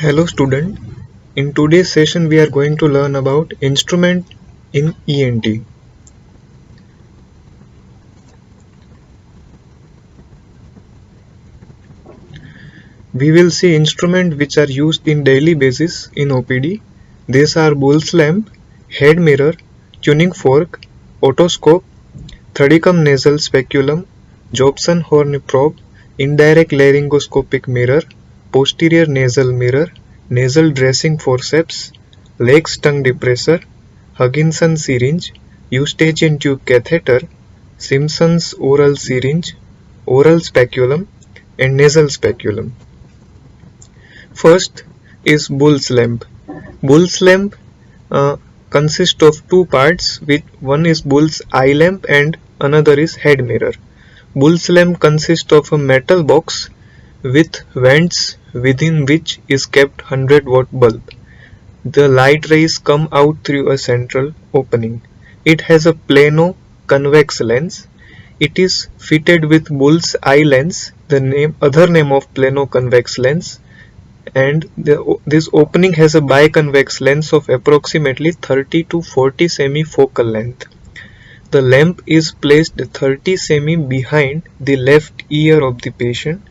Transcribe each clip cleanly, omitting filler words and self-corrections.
Hello student, in today's session we are going to learn about instrument in ENT. We will see instruments which are used in daily basis in OPD. These are Bull's lamp, head mirror, tuning fork, otoscope, threadicum nasal speculum, Jobson horn probe, indirect laryngoscopic mirror, posterior nasal mirror, nasal dressing forceps, Lake's tongue depressor, Hugginson syringe, Eustachian tube catheter, Simpson's oral syringe, oral speculum, and nasal speculum. First is Bull's lamp. Bull's lamp consists of two parts, which one is Bull's eye lamp and another is head mirror. Bull's lamp consists of a metal box with vents within which is kept 100-watt bulb. The light rays come out through a central opening. It has a plano convex lens. It is fitted with Bull's eye lens, the other name of plano convex lens, and this opening has a biconvex lens of approximately 30 to 40 semi focal length. The lamp is placed 30 semi behind the left ear of the patient.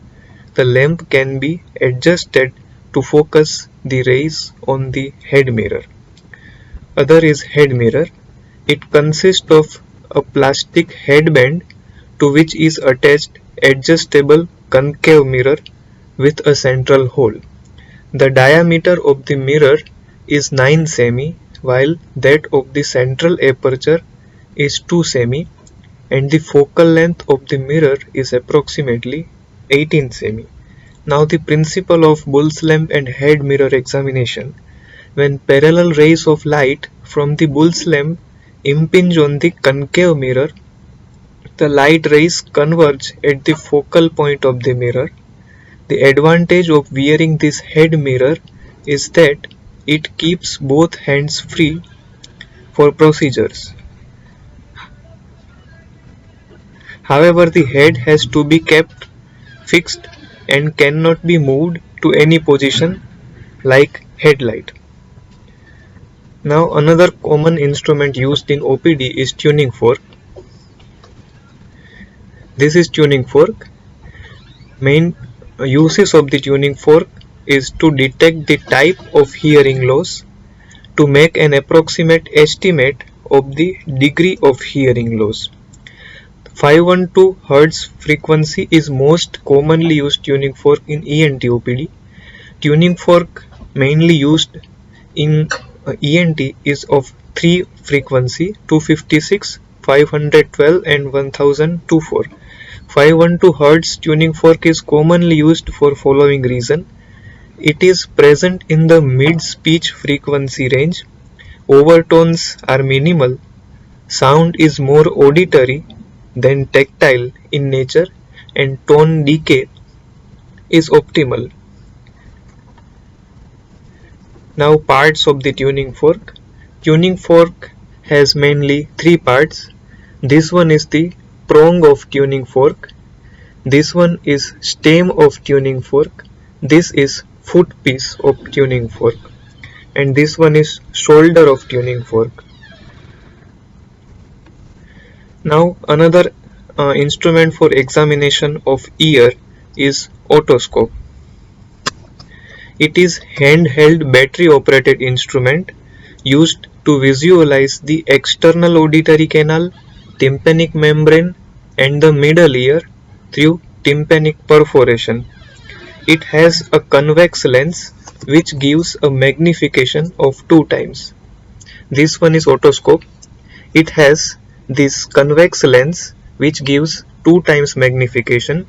The lamp can be adjusted to focus the rays on the head mirror. Other is head mirror. It consists of a plastic headband to which is attached adjustable concave mirror with a central hole. The diameter of the mirror is 9 semi, while that of the central aperture is 2 semi, and the focal length of the mirror is approximately 18 semi. Now the principle of Bull's lamp and head mirror examination. When parallel rays of light from the Bull's lamp impinge on the concave mirror, the light rays converge at the focal point of the mirror. The advantage of wearing this head mirror is that it keeps both hands free for procedures. However, the head has to be kept fixed and cannot be moved to any position like headlight. Now another common instrument used in OPD is tuning fork. This is tuning fork. Main uses of the tuning fork is to detect the type of hearing loss, to make an approximate estimate of the degree of hearing loss. 512 Hz frequency is most commonly used tuning fork in ENT OPD. Tuning fork mainly used in ENT is of 3 frequency 256, 512 and 1024. 512 Hz tuning fork is commonly used for following reason. It is present in the mid-speech frequency range. Overtones are minimal. Sound is more auditory than tactile in nature, and tone decay is optimal. Now parts of the tuning fork. Tuning fork has mainly 3 parts. This one is the prong of tuning fork. This one is stem of tuning fork. This is foot piece of tuning fork. And this one is shoulder of tuning fork. Now another instrument for examination of ear is otoscope. It is handheld battery operated instrument used to visualize the external auditory canal, tympanic membrane and the middle ear through tympanic perforation. It has a convex lens which gives a magnification of 2 times. This one is otoscope. It has this convex lens which gives 2 times magnification,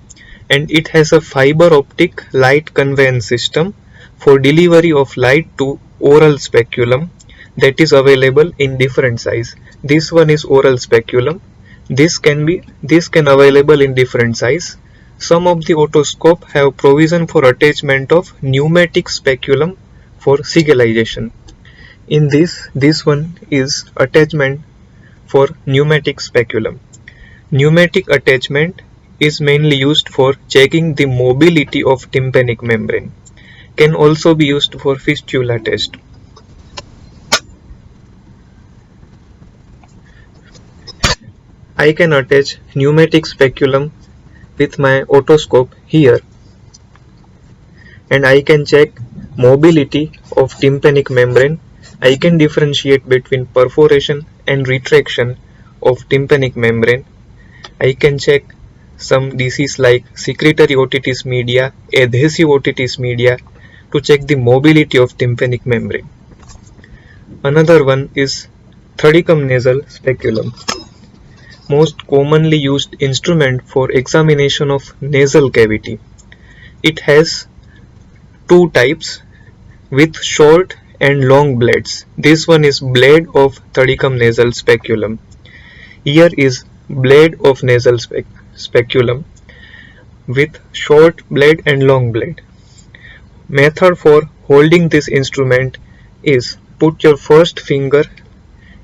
and it has a fiber optic light conveyance system for delivery of light to oral speculum that is available in different size. This one is oral speculum. This can available in different size. Some of the otoscope have provision for attachment of pneumatic speculum for sigillization. In this one is attachment for pneumatic speculum. Pneumatic attachment is mainly used for checking the mobility of tympanic membrane. can also be used for fistula test. I can attach pneumatic speculum with my otoscope here, and I can check mobility of tympanic membrane. I can differentiate between perforation and retraction of tympanic membrane. I can check some disease like secretory otitis media, adhesive otitis media to check the mobility of tympanic membrane. Another one is thudicum nasal speculum, most commonly used instrument for examination of nasal cavity. It has two types with short and long blades. This one is blade of thudicum nasal speculum. Here is blade of nasal speculum with short blade and long blade. Method for holding this instrument is put your first finger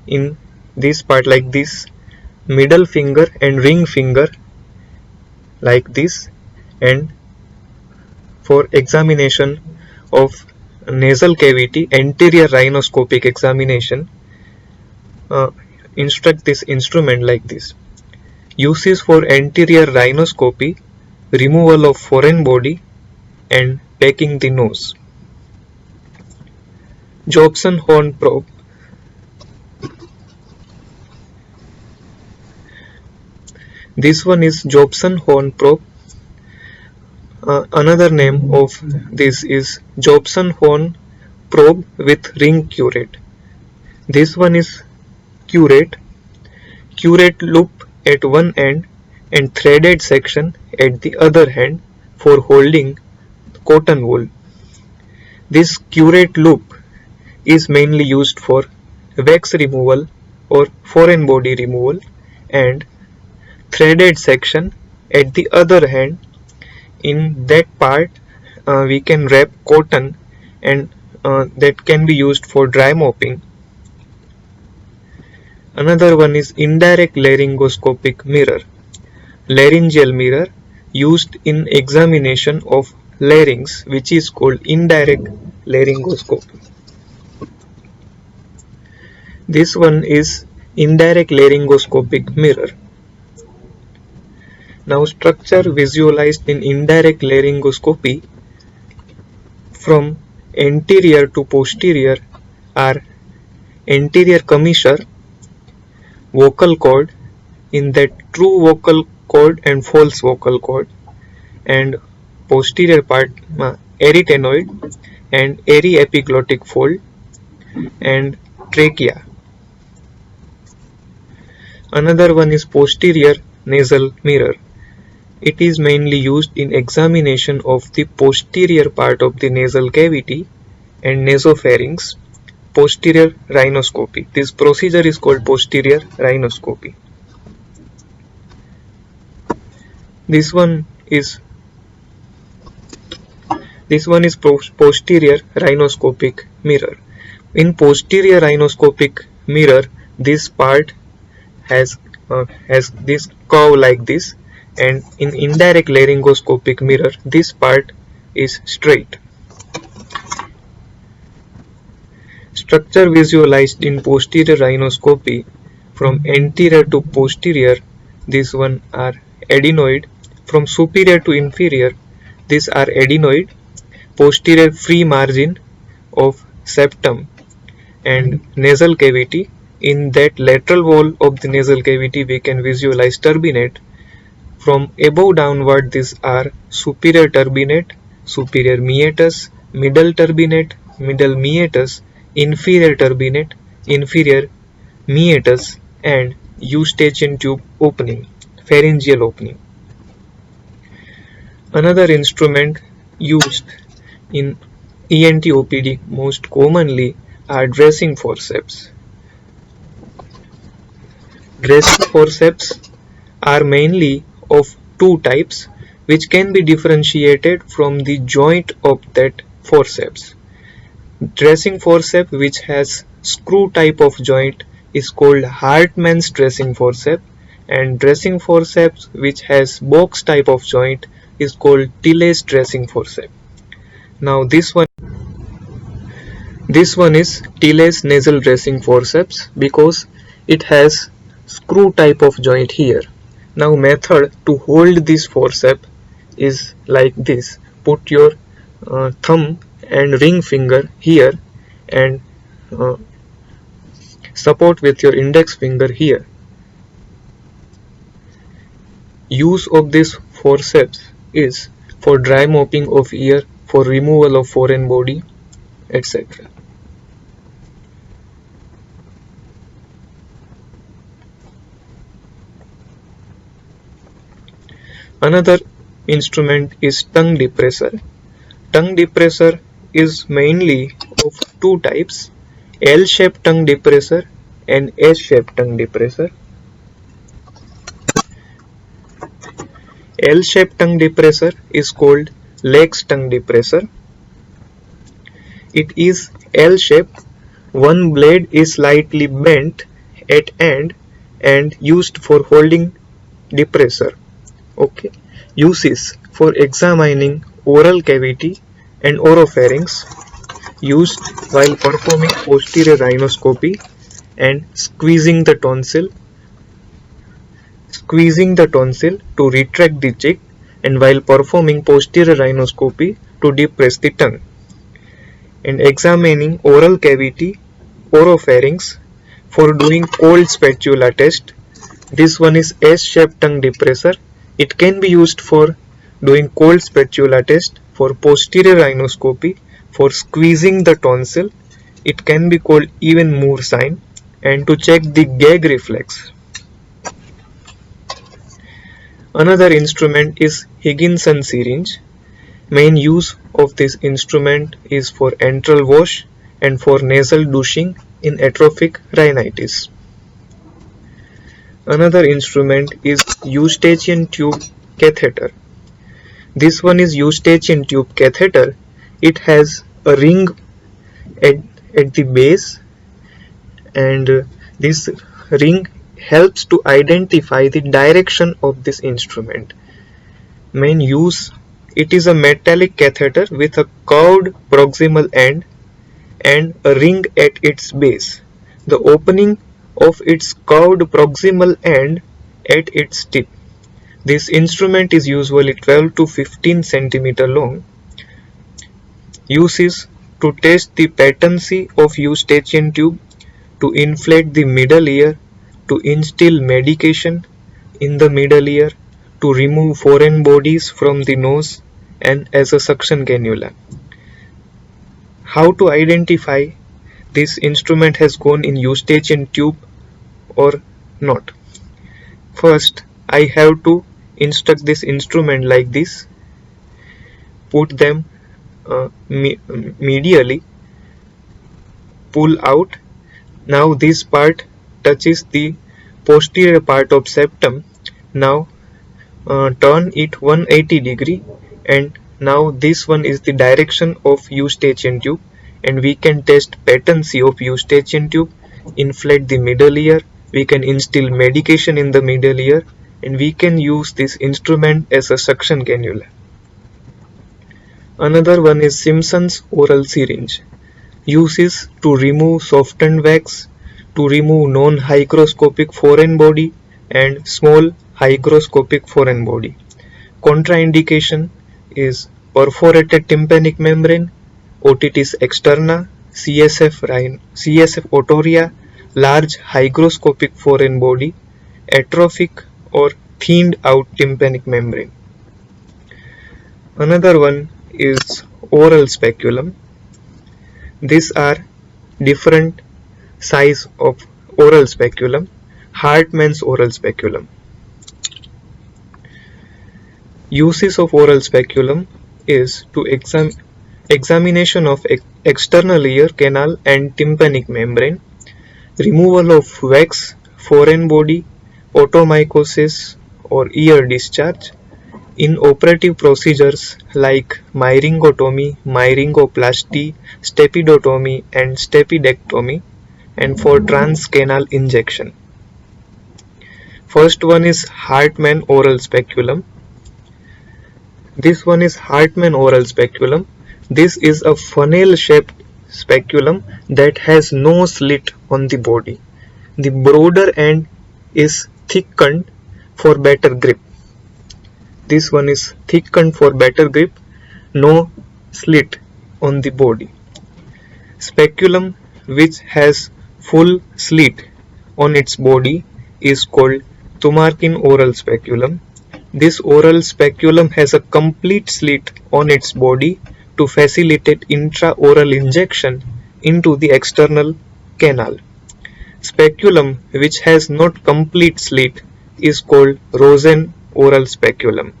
in this part like this, middle finger and ring finger like this, and for examination of nasal cavity, anterior rhinoscopic examination, instruct this instrument like this. Uses for anterior rhinoscopy, removal of foreign body and taking the nose. Jobson horn probe. This one is Jobson horn probe. Another name of this is Jobson horn probe with ring curate. This one is curate loop at one end and threaded section at the other hand for holding cotton wool. This curate loop is mainly used for wax removal or foreign body removal, and threaded section at the other hand, in that part we can wrap cotton, and that can be used for dry mopping. Another one is indirect laryngoscopic mirror, laryngeal mirror used in examination of larynx, which is called indirect laryngoscopy. This one is indirect laryngoscopic mirror. Now structure visualized in indirect laryngoscopy from anterior to posterior are anterior commissure, vocal cord, in that true vocal cord and false vocal cord, and posterior part arytenoid and aryepiglottic fold, and trachea. Another one is posterior nasal mirror. It is mainly used in examination of the posterior part of the nasal cavity and nasopharynx, posterior rhinoscopy. This procedure is called posterior rhinoscopy. This one is posterior rhinoscopic mirror. In posterior rhinoscopic mirror, this part has this curve like this, and in indirect laryngoscopic mirror this part is straight. Structure visualized in posterior rhinoscopy from anterior to posterior, this one are adenoid. From superior to inferior, these are adenoid. Posterior free margin of septum and nasal cavity. In that lateral wall of the nasal cavity we can visualize turbinate. From above downward, these are superior turbinate, superior meatus, middle turbinate, middle meatus, inferior turbinate, inferior meatus, and eustachian tube opening, pharyngeal opening. Another instrument used in ENT OPD most commonly are dressing forceps. Dressing forceps are mainly of two types, which can be differentiated from the joint of that forceps. Dressing forceps which has screw type of joint is called Hartmann's dressing forceps, and dressing forceps which has box type of joint is called Tilley's dressing forceps. Now this one is Tillet's nasal dressing forceps because it has screw type of joint here. Now method to hold this forceps is like this. Put your thumb and ring finger here and uh, support with your index finger here. Use of this forceps is for dry mopping of ear, for removal of foreign body, etc. Another instrument is tongue depressor. Tongue depressor is mainly of two types, L-shaped tongue depressor and S-shaped tongue depressor. L-shaped tongue depressor is called Lake's tongue depressor. It is L-shaped. One blade is slightly bent at end and used for holding depressor. Okay. Uses for examining oral cavity and oropharynx, used while performing posterior rhinoscopy and squeezing the tonsil to retract the cheek, and while performing posterior rhinoscopy to depress the tongue, and examining oral cavity, oropharynx for doing cold spatula test. This one is S-shaped tongue depressor. It can be used for doing cold spatula test, for posterior rhinoscopy, for squeezing the tonsil. It can be called even Moore sign, and to check the gag reflex. Another instrument is Higginson syringe. Main use of this instrument is for antral wash and for nasal douching in atrophic rhinitis. Another instrument is Eustachian tube catheter. This one is Eustachian tube catheter. It has a ring at the base, and this ring helps to identify the direction of this instrument. Main use: it is a metallic catheter with a curved proximal end and a ring at its base. The opening of its curved proximal end at its tip. This instrument is usually 12 to 15 cm long. Uses: to test the patency of Eustachian tube, to inflate the middle ear, to instill medication in the middle ear, to remove foreign bodies from the nose, and as a suction cannula. How to identify this instrument has gone in Eustachian tube or not? First, I have to instruct this instrument like this. Put them medially, pull out. Now this part touches the posterior part of septum. Now turn it 180 degree, and now this one is the direction of Eustachian tube, and we can test patency of Eustachian tube, inflate the middle ear, we can instill medication in the middle ear, and we can use this instrument as a suction cannula. Another one is Simpson's oral syringe. Uses: to remove softened wax, to remove non-hygroscopic foreign body and small hygroscopic foreign body. Contraindication is perforated tympanic membrane, otitis externa, CSF otorrhea, large hygroscopic foreign body, atrophic or thinned out tympanic membrane. Another one is oral speculum. These are different size of oral speculum. Hartmann's oral speculum. Uses of oral speculum is to examination of external ear canal and tympanic membrane, removal of wax, foreign body, otomycosis or ear discharge, in operative procedures like myringotomy, myringoplasty, stepidotomy and stapedectomy, and for transcanal injection. First one is Hartmann oral speculum. This one is Hartmann oral speculum. This is a funnel-shaped speculum that has no slit on the body. The broader end is thickened for better grip. This one is thickened for better grip, no slit on the body. Speculum which has full slit on its body is called Tumarkin oral speculum. This oral speculum has a complete slit on its body to facilitate intraoral injection into the external canal. Speculum which has not complete slit is called Rosen oral speculum.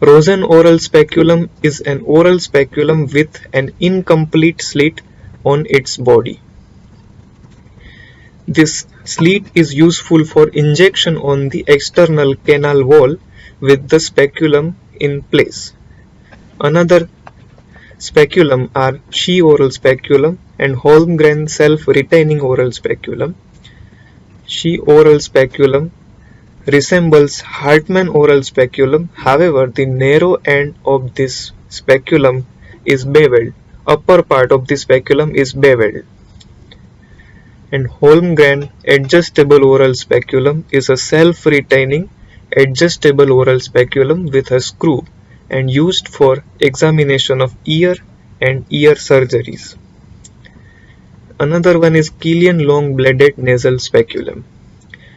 Rosen oral speculum is an oral speculum with an incomplete slit on its body. This slit is useful for injection on the external canal wall with the speculum in place. Another speculum are Shih oral speculum and Holmgren self-retaining oral speculum. Shih oral speculum resembles Hartmann oral speculum, however the narrow end of this speculum is beveled, upper part of the speculum is beveled. And Holmgren adjustable oral speculum is a self-retaining adjustable oral speculum with a screw and used for examination of ear and ear surgeries. Another one is Killian long bladed nasal speculum.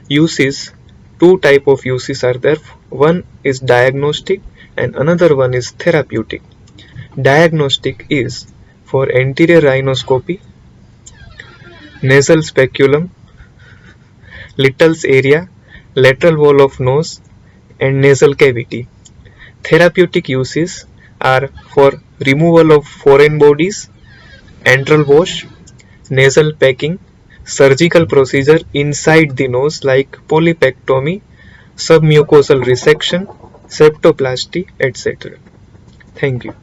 Uses, two type of uses are there. One is diagnostic and another one is therapeutic. Diagnostic is for anterior rhinoscopy, nasal speculum, Little's area, lateral wall of nose and nasal cavity. Therapeutic uses are for removal of foreign bodies, antral wash, nasal packing, surgical procedure inside the nose like polypectomy, submucosal resection, septoplasty, etc. Thank you.